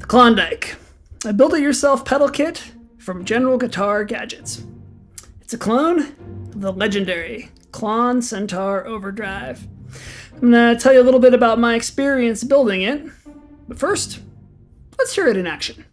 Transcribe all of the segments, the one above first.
Klondike, a build-it-yourself pedal kit from General Guitar Gadgets. It's a clone of the legendary Klon Centaur Overdrive. I'm going to tell you a little bit about my experience building it, but first, let's hear it in action.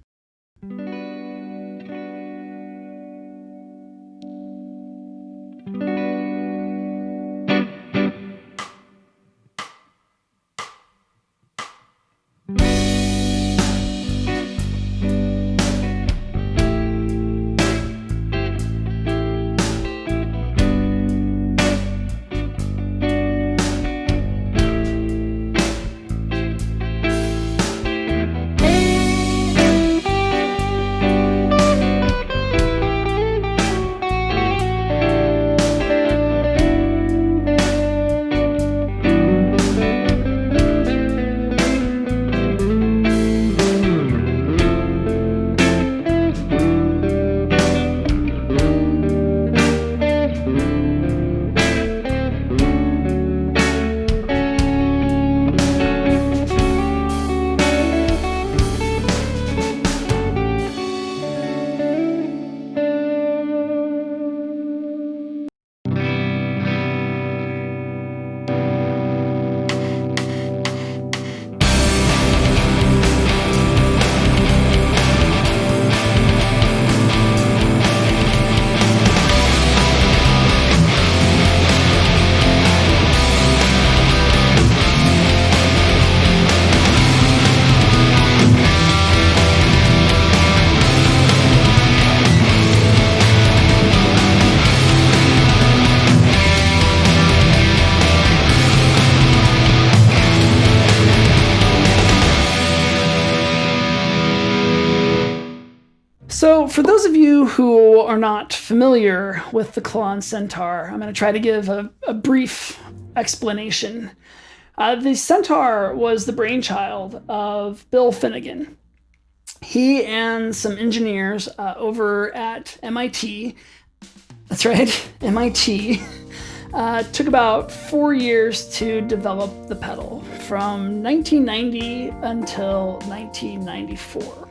So for those of you who are not familiar with the Klon Centaur, I'm going to try to give a brief explanation. The Centaur was the brainchild of Bill Finnegan. He and some engineers over at MIT, that's right, MIT, took about 4 years to develop the pedal from 1990 until 1994.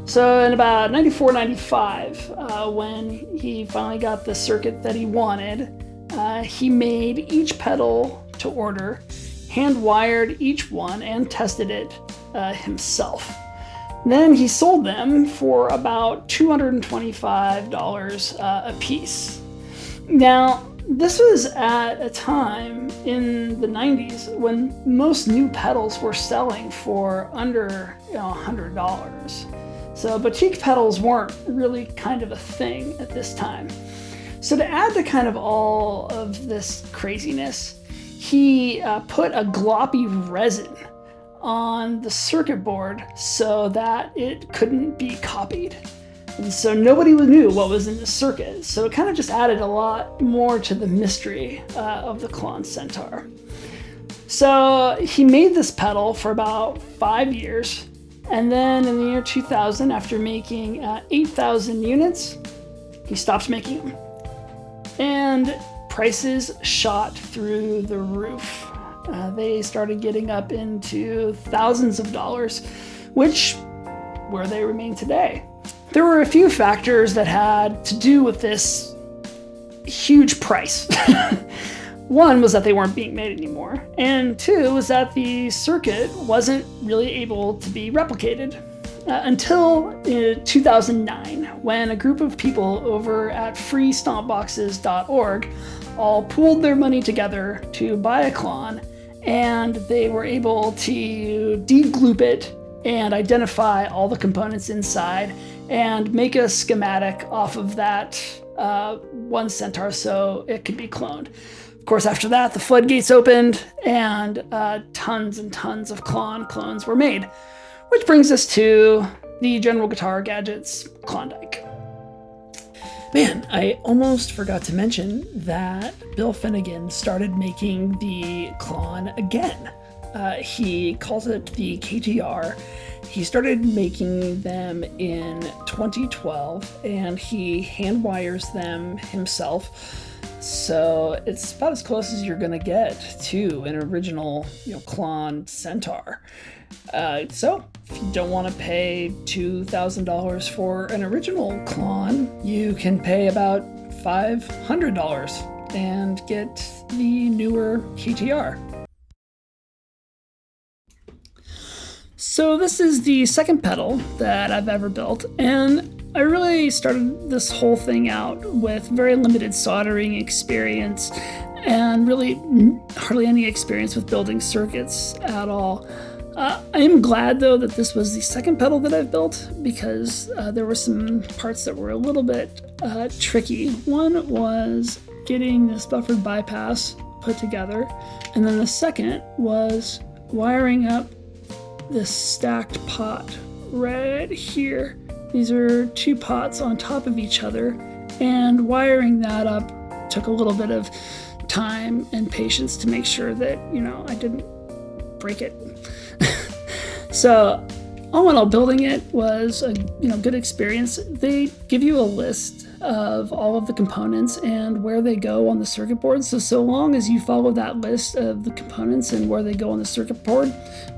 So in about 94, 95, when he finally got the circuit that he wanted, he made each pedal to order, hand-wired each one, and tested it himself. Then he sold them for about $225 a piece. Now, this was at a time in the 90s when most new pedals were selling for under $100. So boutique pedals weren't really kind of a thing at this time. So to add to kind of all of this craziness, he put a gloppy resin on the circuit board so that it couldn't be copied. And so nobody knew what was in the circuit. So it kind of just added a lot more to the mystery of the Klon Centaur. So he made this pedal for about 5 years. And then in the year 2000, after making 8,000 units, he stopped making them. And prices shot through the roof. They started getting up into thousands of dollars, which where they remain today. There were a few factors that had to do with this huge price. One was that they weren't being made anymore, and two was that the circuit wasn't really able to be replicated until 2009, when a group of people over at freestompboxes.org all pooled their money together to buy a Klon, and they were able to degloop it and identify all the components inside and make a schematic off of that one Centaur so it could be cloned. Of course, after that, the floodgates opened and tons and tons of Klon clones were made, which brings us to the General Guitar Gadgets Klondike. Man, I almost forgot to mention that Bill Finnegan started making the Klon again. He calls it the KTR. He started making them in 2012, and he hand wires them himself. So it's about as close as you're gonna get to an original, Klon centaur. So if you don't want to pay $2,000 for an original Klon, you can pay about $500 and get the newer KTR. So this is the second pedal that I've ever built, and I really started this whole thing out with very limited soldering experience and really hardly any experience with building circuits at all. I am glad though that this was the second pedal that I've built, because there were some parts that were a little bit tricky. One was getting this buffered bypass put together, and then the second was wiring up this stacked pot right here. These are two pots on top of each other, and wiring that up took a little bit of time and patience to make sure that, I didn't break it. So all in all, building it was a good experience. They give you a list of all of the components and where they go on the circuit board. So long as you follow that list of the components and where they go on the circuit board,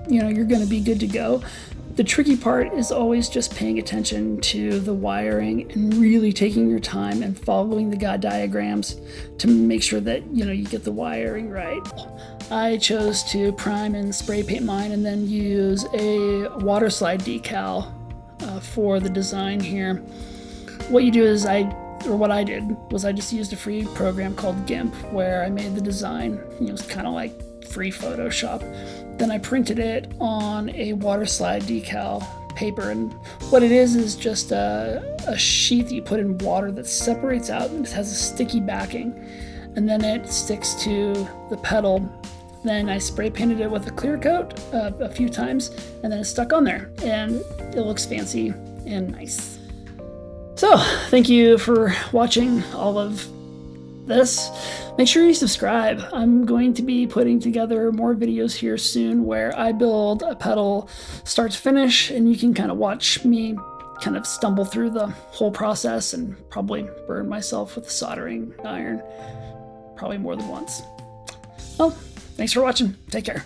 you're going to be good to go. The tricky part is always just paying attention to the wiring and really taking your time and following the guide diagrams to make sure that you get the wiring right. I chose to prime and spray paint mine and then use a water slide decal for the design here. What you do is what I did was I just used a free program called GIMP where I made the design. It was kind of like free Photoshop. Then I printed it on a water slide decal paper, and what it is just a sheet that you put in water that separates out and it has a sticky backing, and then it sticks to the pedal. Then I spray painted it with a clear coat a few times, and then it's stuck on there, and it looks fancy and nice. So thank you for watching all of this. Make sure you subscribe. I'm going to be putting together more videos here soon where I build a pedal start to finish, and you can kind of watch me kind of stumble through the whole process and probably burn myself with a soldering iron, probably more than once. Well, thanks for watching. Take care.